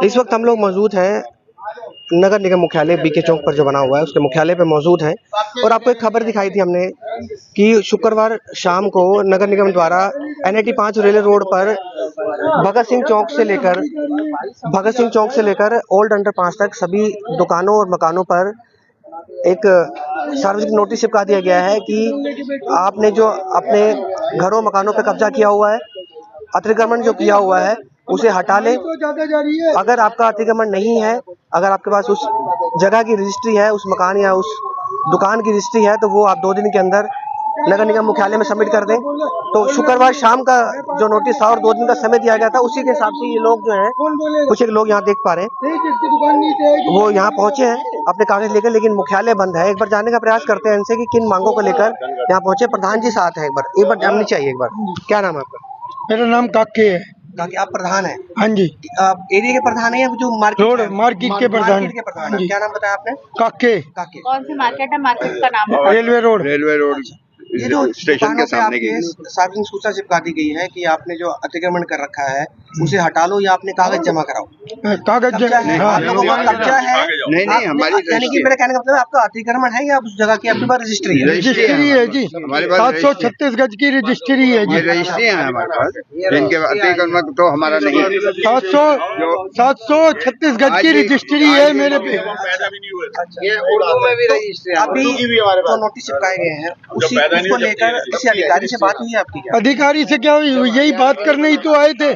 इस वक्त हम लोग मौजूद हैं नगर निगम मुख्यालय बीके चौक पर जो बना हुआ है उसके मुख्यालय पे मौजूद हैं और आपको एक खबर दिखाई थी हमने कि शुक्रवार शाम को नगर निगम द्वारा NIT 5 रेलवे रोड पर भगत सिंह चौक से लेकर ओल्ड अंडरपास तक सभी दुकानों और मकानों पर एक सार्वजनिक नोटिस चिपका दिया गया है कि आपने जो अपने घरों मकानों पर कब्जा किया हुआ है, अतिक्रमण जो किया हुआ है उसे हटा लें। अगर आपका अतिक्रमण नहीं है, अगर आपके पास उस जगह की रजिस्ट्री है, उस मकान या उस दुकान की रजिस्ट्री है, तो वो आप 2 दिन के अंदर नगर निगम मुख्यालय में सबमिट कर दें। तो शुक्रवार शाम का जो नोटिस था और 2 दिन का समय दिया गया था, उसी के हिसाब से ये लोग जो हैं, कुछ एक लोग यहाँ देख पा रहे हैं, वो यहाँ पहुंचे हैं अपने कागज लेकर, लेकिन मुख्यालय बंद है। एक बार जानने का प्रयास करते हैं इनसे कि किन मांगों को लेकर यहाँ पहुंचे। प्रधान जी साथ हैं, एक बार जाननी चाहिए। एक बार क्या नाम है आपका? मेरा नाम काके है। काके, आप प्रधान हैं? हाँ जी। आप एरिया के प्रधान है या जो मार्केट मार्केट के प्रधान? क्या नाम बताया आपने? काके। कौन सी मार्केट है? मार्केट का नाम है रेलवे रोड। ये जो स्टेशन के सामने की सार्वजनिक सूचना चिपका दी गई है कि आपने जो अतिक्रमण कर रखा है उसे हटा लो या अपने कागज जमा कराओ। कागज आप लोगों का कब्जा है? नहीं, हमारी यानी कि मेरा कहने का मतलब आपका अतिक्रमण है या उस जगह की आपके पास रजिस्ट्री है? रजिस्ट्री है जी, 736 गज की रजिस्ट्री है जी। रजिस्ट्री है हमारे पास, इनके अतिक्रमण तो हमारा नहीं है। 736 गज की रजिस्ट्री है मेरे पे। ये उर्दू में भी रजिस्ट्री है। अभी जो नोटिस चिपकाए गए हैं उसको लेकर किसी अधिकारी से बात हुई है आपकी? अधिकारी से क्या हुई? यही बात करने ही तो आए थे।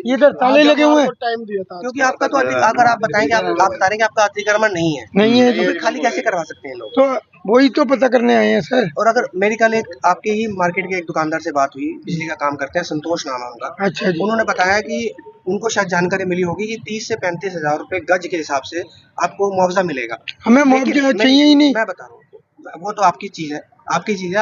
इधर ताले लगे हुए हैं क्योंकि आपका तो अगर आप बताएंगे, आप बता रहे हैं कि आपका अतिक्रमण नहीं है तो फिर खाली कैसे करवा सकते हैं लोग? तो वही तो पता करने आए हैं सर। और अगर मेरी कल एक आपके ही मार्केट के एक दुकानदार से बात हुई, बिजली का काम करते हैं, संतोष नाम है उनका। अच्छा जी। उन्होंने बताया कि उनको शायद जानकारी मिली होगी कि 30 से 35 हजार रुपए गज के हिसाब से आपको मुआवजा मिलेगा। हमें मुआवजा चाहिए ही नहीं। मैं बता रहा हूँ, वो तो आपकी चीज है,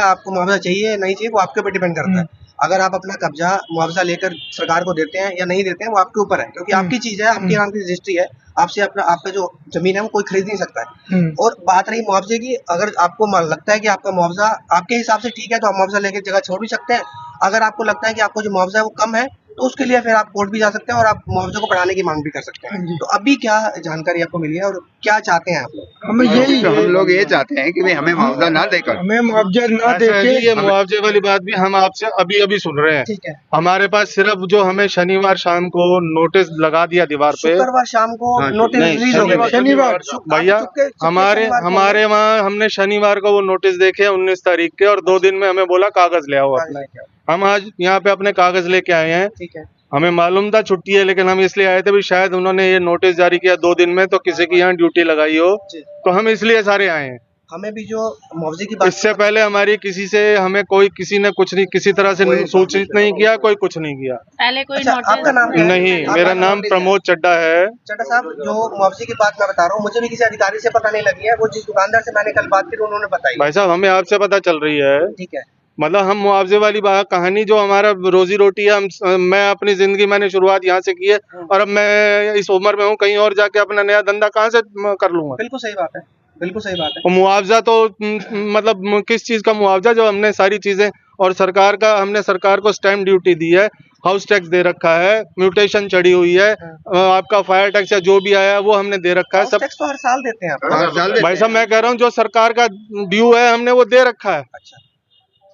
आपको मुआवजा चाहिए नहीं चाहिए वो आपके ऊपर डिपेंड करता है। अगर आप अपना कब्जा मुआवजा लेकर सरकार को देते हैं या नहीं देते हैं वो आपके ऊपर है, क्योंकि आपकी चीज है, आपके नाम की रजिस्ट्री है, आपसे आपका जो जमीन है वो कोई खरीद नहीं सकता है। और बात रही मुआवजे की, अगर आपको लगता है कि आपका मुआवजा आपके हिसाब से ठीक है तो आप मुआवजा लेकर जगह छोड़ भी सकते हैं। अगर आपको लगता है कि आपको जो मुआवजा है वो कम है तो उसके लिए फिर आप कोर्ट भी जा सकते हैं और आप मुआवजे को बढ़ाने की मांग भी कर सकते हैं। तो अभी क्या जानकारी आपको मिली है और क्या चाहते हैं आप लोग? हम लोग ये चाहते हैं कि भाई हमें मुआवजा ना देकर, हमें मुआवजा ना देके। ये मुआवजे वाली बात भी हम आपसे अभी सुन रहे हैं। ठीक है। हमारे पास सिर्फ जो हमें शनिवार शाम को नोटिस लगा दिया दीवार पे, शुक्रवार शाम को नोटिस रिलीज हो गया। शनिवार भैया हमारे वहाँ हमने शनिवार को वो नोटिस देखे 19 तारीख के, और 2 दिन में हमें बोला कागज ले आओ अपने। हम आज यहाँ पे अपने कागज लेके आए हैं। ठीक है। हमें मालूम था छुट्टी है, लेकिन हम इसलिए आए थे भी शायद उन्होंने ये नोटिस जारी किया 2 दिन में तो किसी की यहाँ ड्यूटी लगाई हो, तो हम इसलिए सारे आए हैं। हमें भी जो मुआवजे की बात, इससे पहले हमारी किसी ने कुछ नहीं, किसी तरह से सूचित नहीं किया, कोई कुछ नहीं किया पहले कोई अच्छा, आपका नाम क्या है? नहीं, मेरा नाम प्रमोद चड्डा है। चड्डा साहब, जो मुआवजे की बात मैं बता रहा हूँ, मुझे भी किसी अधिकारी से पता नहीं लगी है। वो जिस दुकानदार से मैंने कल बात की उन्होंने बताई। भाई साहब, हमें आपसे पता चल रही है। ठीक है। मतलब हम मुआवजे वाली कहानी जो हमारा रोजी रोटी है, मैं अपनी जिंदगी मैंने शुरुआत यहाँ से की है, और अब मैं इस उम्र में हूँ, कहीं और जाके अपना नया धंधा कहाँ से कर लूंगा? बिल्कुल सही बात है, बिल्कुल सही बात है। मुआवजा तो मतलब किस चीज का मुआवजा? जो हमने सारी चीजें और हमने सरकार को स्टैम्प ड्यूटी दी है, हाउस टैक्स दे रखा है, म्यूटेशन चढ़ी हुई है, आपका फायर टैक्स या जो भी आया है वो हमने दे रखा है। सब टैक्स तो हर साल देते हैं आप। भाई साहब, मैं कह रहा हूँ जो सरकार का ड्यू है हमने वो दे रखा है। अच्छा,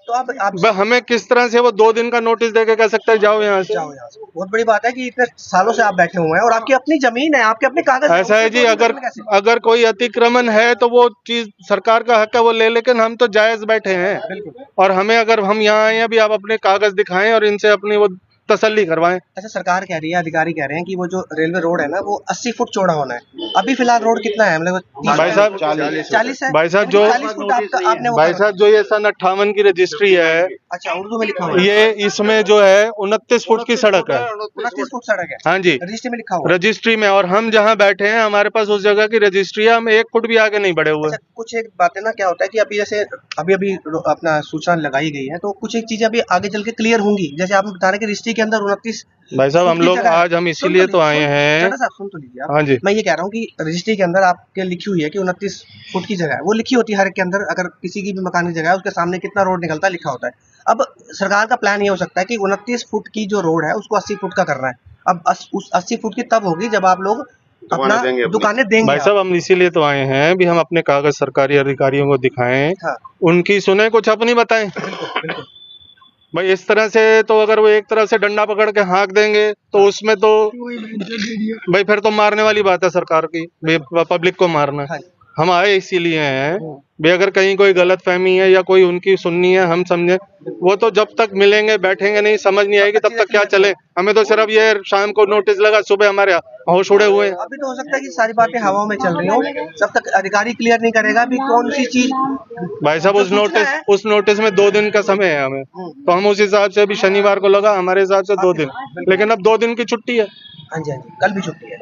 तो आप हमें किस तरह से वो 2 दिन का नोटिस देके कह सकते हैं जाओ यहाँ से? बहुत बड़ी बात है कि इतने सालों से आप बैठे हुए हैं और आपकी अपनी जमीन है, आपके अपने कागज। ऐसा है जी, अगर कोई अतिक्रमण है तो वो चीज सरकार का हक है, वो ले, लेकिन हम तो जायज बैठे हैं। और हमें अगर हम यहाँ आए हैं अभी, आप अपने कागज दिखाएं और इनसे अपनी वो तसल्ली करवाएं। अच्छा, सरकार कह रही है, अधिकारी कह रहे हैं कि वो जो रेलवे रोड है ना वो 80 फुट चौड़ा होना है। अभी फिलहाल रोड कितना है? भाई साहब 40 है। भाई साहब, भाई साहब जो ये सन 58 की रजिस्ट्री है। अच्छा, उर्दू में लिखा हुआ है ये, इसमें जो है 29 फुट की सड़क है। 29 फुट सड़क है? हाँ जी, रजिस्ट्री में लिखा हुआ है। रजिस्ट्री में, और हम जहाँ बैठे हैं हमारे पास उस जगह की रजिस्ट्री है, हम 1 फुट भी आगे नहीं बढ़े हुए। अच्छा, कुछ एक बातें ना क्या होता है कि अभी जैसे अभी अपना सूचना लगाई गई है तो कुछ एक चीजें अभी आगे चल के क्लियर होंगी। जैसे आप बता रहे कि रजिस्ट्री के अंदर 29। भाई साहब, हम लोग आज हम इसीलिए तो आए हैं। साहब सुन तो लीजिए आप। हाँ जी, मैं ये कह रहा हूँ कि रजिस्ट्री के अंदर आपके लिखी हुई है कि 29 फुट की जगह है, वो लिखी होती है हर एक के अंदर। अगर किसी की भी मकान की जगह है उसके सामने कितना रोड निकलता है लिखा होता है। अब सरकार का प्लान ये हो सकता है कि 29 फुट की जो रोड है उसको 80 फुट का करना है। अब उस 80 फुट की तब होगी जब आप लोग अपना दुकानें देंगे। भाई साहब हम इसीलिए तो आए हैं भी हम अपने कागज सरकारी अधिकारियों को दिखाएं, हाँ। उनकी सुने, कुछ अपनी बताएं। भाई इस तरह से तो अगर वो एक तरफ से डंडा पकड़ के हाँक देंगे तो उसमें तो भाई फिर तो मारने वाली बात है सरकार की, पब्लिक को मारना। हाँ। हम आए इसीलिए हैं भी अगर कहीं कोई गलत फहमी है या कोई उनकी सुननी है हम समझे, वो तो जब तक मिलेंगे बैठेंगे नहीं, समझ नहीं आएगी तब तक क्या चले। हमें तो सिर्फ ये शाम को नोटिस लगा, सुबह हमारे होश उड़े हुए हैं। अभी तो हो सकता है कि सारी बातें हवा में चल रही हो, जब तक अधिकारी क्लियर नहीं करेगा भी कौन सी चीज। भाई साहब उस नोटिस में 2 दिन का समय है हमें, तो हम उस हिसाब से अभी शनिवार को लगा, हमारे हिसाब से 2 दिन, लेकिन अब 2 दिन की छुट्टी है। हाँ जी, कल भी छुट्टी है।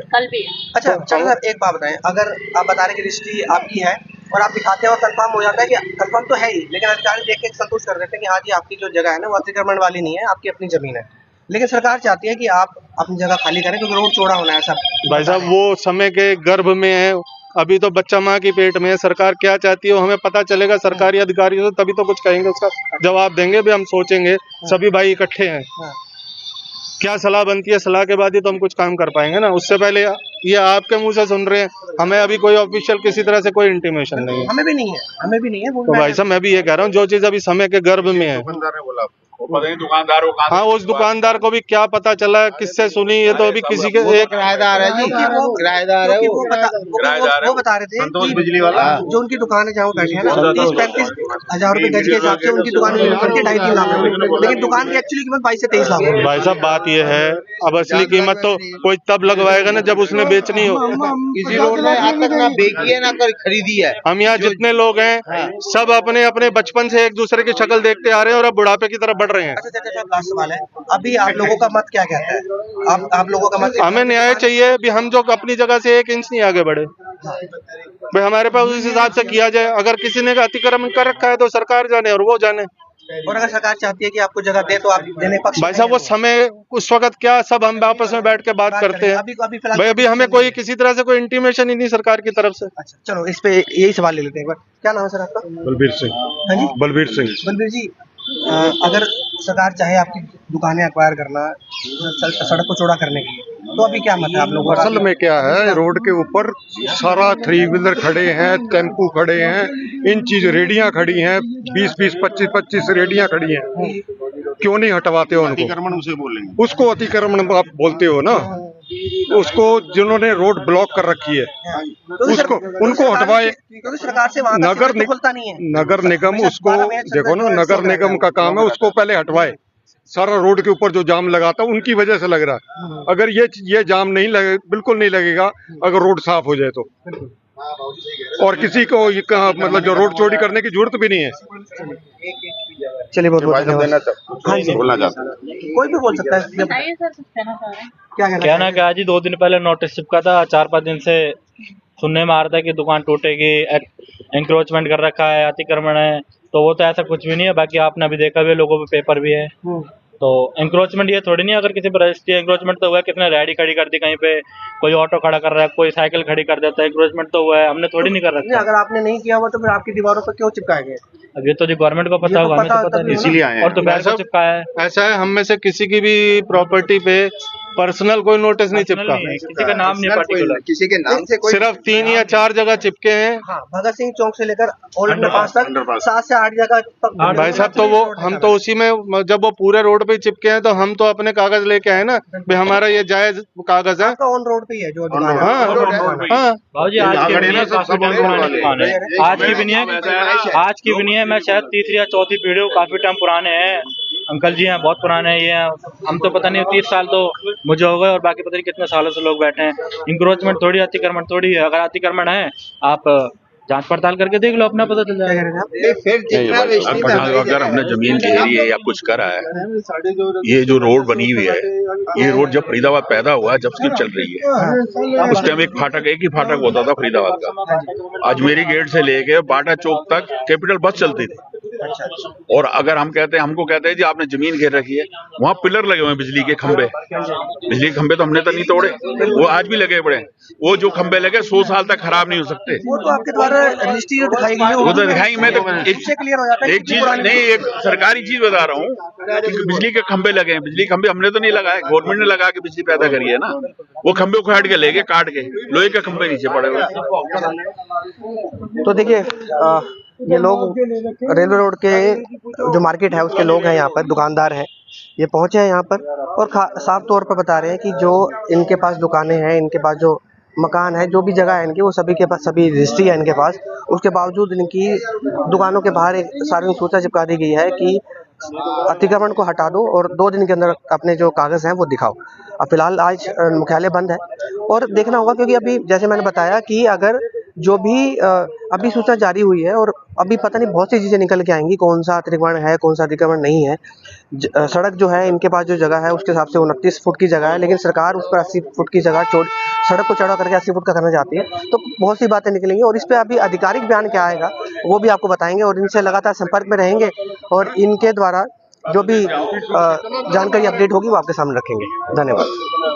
कल भी है। अच्छा चलो सर, एक बात बताएं, अगर आप बता रहे कि रजिस्ट्री आपकी है और आप दिखाते हैं और कंफर्म हो जाता है कि कंफर्म तो है ही, लेकिन अधिकारी देख के संतुष्ट कर देते हैं कि हाँ जी आपकी जो जगह है ना वो अतिक्रमण वाली नहीं है, आपकी अपनी जमीन है, लेकिन सरकार चाहती है कि आप अपनी जगह खाली करें क्योंकि रोड चौड़ा होना है सब। भाई साहब वो समय के गर्भ में है, अभी तो बच्चा माँ की पेट में है। सरकार क्या चाहती है वो हमें पता चलेगा सरकारी अधिकारियों से, तभी तो कुछ कहेंगे, उसका जवाब देंगे भी हम सोचेंगे, सभी भाई इकट्ठे हैं, क्या सलाह बनती है, सलाह के बाद ही तो हम कुछ काम कर पाएंगे ना। उससे पहले ये आपके मुंह से सुन रहे हैं, हमें अभी कोई ऑफिशियल किसी तरह से कोई इंटीमेशन नहीं है। हमें भी नहीं है, हमें भी नहीं है। तो भाई साहब मैं भी ये कह रहा हूँ, जो चीज अभी समय के गर्भ में है, दुकानदार हाँ उस दुकानदार को भी क्या पता चला, किससे सुनी, ये तो अभी किसी के एक किराएदार है जी, किराएदार है वो बता रहे थे संतोष कि बिजली वाला, जो उनकी दुकान है जहाँ वो बैठे हैं ना 30-35 हजार रुपए गज के हिसाब से उनकी दुकान करके 2.5-3 लाख रुपए, लेकिन दुकान की एक्चुअली कीमत 22 से 23 लाख रुपए। भाई साहब बात ये है, अब असली कीमत तो कोई तब लगवाएगा ना जब उसने बेचनी हो। किसी लोग ने आज तक ना बेची है ना खरीदी है। हम यहाँ जितने लोग हैं सब अपने अपने बचपन से एक दूसरे की शक्ल देखते आ रहे हैं और अब बुढ़ापे की तरफ बढ़ रहे हैं। लास्ट सवाल है, अभी आप लोगों का मत क्या कहता है? आप लोगों का मत? हमें न्याय चाहिए भी, हम जो अपनी जगह से 1 इंच नहीं आगे बढ़े भाई, हमारे पास उस हिसाब से किया जाए। अगर किसी ने अतिक्रमण कर रखा है तो सरकार जाने और वो जाने, और अगर सरकार चाहती है कि आपको जगह दे तो आप देने पक्ष। भाई साहब वो समय उस वक्त क्या सब हम आपस में बैठ के बात करते हैं भाई, अभी हमें कोई किसी तरह से कोई इंटीमेशन ही नहीं सरकार की तरफ से। अच्छा चलो इस पे यही सवाल ले लेते हैं एक बार। क्या नाम है सर आपका? बलबीर सिंह। हाँ जी बलबीर सिंह। बलबीर जी, अगर सरकार चाहे आपकी दुकानें एक्वायर करना, सड़क को चौड़ा करने के लिए, तो अभी क्या मत है आप लोगों का? असल में क्या है, रोड के ऊपर सारा 3 व्हीलर खड़े हैं, टेम्पू खड़े हैं, इन चीज रेडियां खड़ी हैं, 20-20, 25-25 रेडियां खड़ी हैं, क्यों नहीं हटवाते हो उनको? अतिक्रमण उसे बोलेंगे, उसको अतिक्रमण आप बोलते हो ना, उसको जिन्होंने रोड ब्लॉक कर रखी है उसको उनको हटवाए। क्योंकि सरकार से वहाँ नगर निगम उसको देखो ना, नगर निगम का काम है, उसको पहले हटवाए। सारा रोड के ऊपर जो जाम लगाता उनकी वजह से लग रहा है, अगर ये जाम नहीं लगे, बिल्कुल नहीं लगेगा अगर रोड साफ हो जाए तो, और किसी को ये मतलब जो रोड चौड़ी करने की जरूरत भी नहीं है। चलिए बहुत बहुत धन्यवाद। हाँ जी बोलना चाहता है, कोई भी बोल सकता है। बताइए सर, कुछ कहना चाह रहे हैं? क्या कहना क्या जी, 2 दिन पहले नोटिस चिपका था, 4-5 दिन से सुनने में आ रहा था कि दुकान टूटेगी, एंक्रोचमेंट कर रखा है, अतिक्रमण है, तो वो तो ऐसा कुछ भी नहीं है। बाकी आपने अभी देखा भी है, लोगों पे पेपर भी है, तो एंक्रोचमेंट ये थोड़ी नहीं है। अगर किसी पर रजिस्ट्री एंक्रोचमेंट तो हुआ है, कितने रेडी खड़ी कर दी, कहीं पे कोई ऑटो खड़ा कर रहा है, कोई साइकिल खड़ी कर देता है, एंक्रोचमेंट तो हुआ है, हमने थोड़ी नहीं कर रखा। अगर आपने नहीं किया हुआ तो फिर आपकी दीवारों पर क्यों चिपकाए गए? अब ये तो जी गवर्नमेंट को पता होगा, हमें तो पता नहीं, इसीलिए आए हैं। और तो पैसा चिपकाया है। ऐसा है, हम में से किसी की भी प्रॉपर्टी पे पर्सनल कोई नोटिस नहीं चिपका, किसी का नाम नहीं पर्टिकुलर, किसी के नाम से कोई, सिर्फ 3 या 4 जगह चिपके हैं। हाँ, भगत सिंह चौक से लेकर अंडरपास तक 7 से 8 जगह तक। भाई साहब तो वो हम तो उसी में, जब वो पूरे रोड पे चिपके हैं तो हम तो अपने कागज लेके आए ना भी हमारा ये जायज कागज है। आपका ऑन रोड पे ही है जो दुकान है। हाँ भाजी आज की भी नहीं है, काफी टाइम पुरानी दुकान है, आज की भी नहीं है, आज की भी नहीं है। मैं शायद 3री या 4थी पीढ़ी हूँ, काफी टाइम पुराने हैं, अंकल जी हैं बहुत पुराने हैं ये, हम तो पता नहीं 30 साल तो मुझे हो गए, और बाकी पता नहीं कितने सालों से लोग बैठे हैं। इंक्रोचमेंट थोड़ी, अतिक्रमण थोड़ी है। अगर अतिक्रमण है आप जांच पड़ताल करके देख लो, अपना पता चल जाएगा। अगर हमने जमीन घेरी है या कुछ करा है, ये जो रोड बनी हुई है, ये रोड जब फरीदाबाद पैदा हुआ, जब स्लिप चल रही है, उस टाइम एक ही फाटक होता था फरीदाबाद का। अजमेरी गेट से लेके बाटा चौक तक कैपिटल बस चलती थी, और अगर हम कहते हैं, हमको कहते हैं जी आपने जमीन घेर रखी है, वहाँ पिलर लगे हुए हैं, बिजली के खंबे तो हमने तो नहीं तोड़े, वो आज भी लगे पड़े हैं। वो जो खंबे लगे 100 साल तक खराब नहीं हो सकते। वो तो आपके द्वारा रजिस्ट्री जो दिखाई गई है वो तो दिखाई, मैं तो क्लियर हो जाता है एक चीज नहीं, एक सरकारी चीज बता रहा हूँ कि बिजली के खंबे लगे हैं, बिजली खंबे हमने तो नहीं लगाए, गवर्नमेंट ने लगा के बिजली पैदा करी है ना। वो खंबे उखाड़ के ले गए, काट के, लोहे के खंबे नीचे पड़े हुए। तो देखिए ये लोग रेलवे रोड के जो मार्केट है उसके लोग हैं, यहाँ पर दुकानदार हैं, ये पहुंचे हैं यहाँ पर और साफ तौर पर बता रहे हैं कि जो इनके पास दुकानें हैं, इनके पास जो मकान है, जो भी जगह है इनकी, वो सभी के पास सभी रजिस्ट्री है इनके पास। उसके बावजूद इनकी दुकानों के बाहर एक सार्वजनिक सूचना चिपका दी गई है कि अतिक्रमण को हटा दो और 2 दिन के अंदर अपने जो कागज़ हैं वो दिखाओ। अब फिलहाल आज मुख्यालय बंद है और देखना होगा, क्योंकि अभी जैसे मैंने बताया कि अगर जो भी अभी सूचना जारी हुई है और अभी पता नहीं बहुत सी चीज़ें निकल के आएंगी, कौन सा अतिक्रमण है, कौन सा अतिक्रमण नहीं है। सड़क जो है इनके पास जो जगह है उसके हिसाब से 29 फुट की जगह है, लेकिन सरकार उस पर 80 फुट की जगह सड़क को चौड़ा करके 80 फुट का करना चाहती है। तो बहुत सी बातें निकलेंगी और इस पर अभी आधिकारिक बयान क्या आएगा वो भी आपको बताएंगे और इनसे लगातार संपर्क में रहेंगे और इनके द्वारा जो भी जानकारी अपडेट होगी वो आपके सामने रखेंगे। धन्यवाद।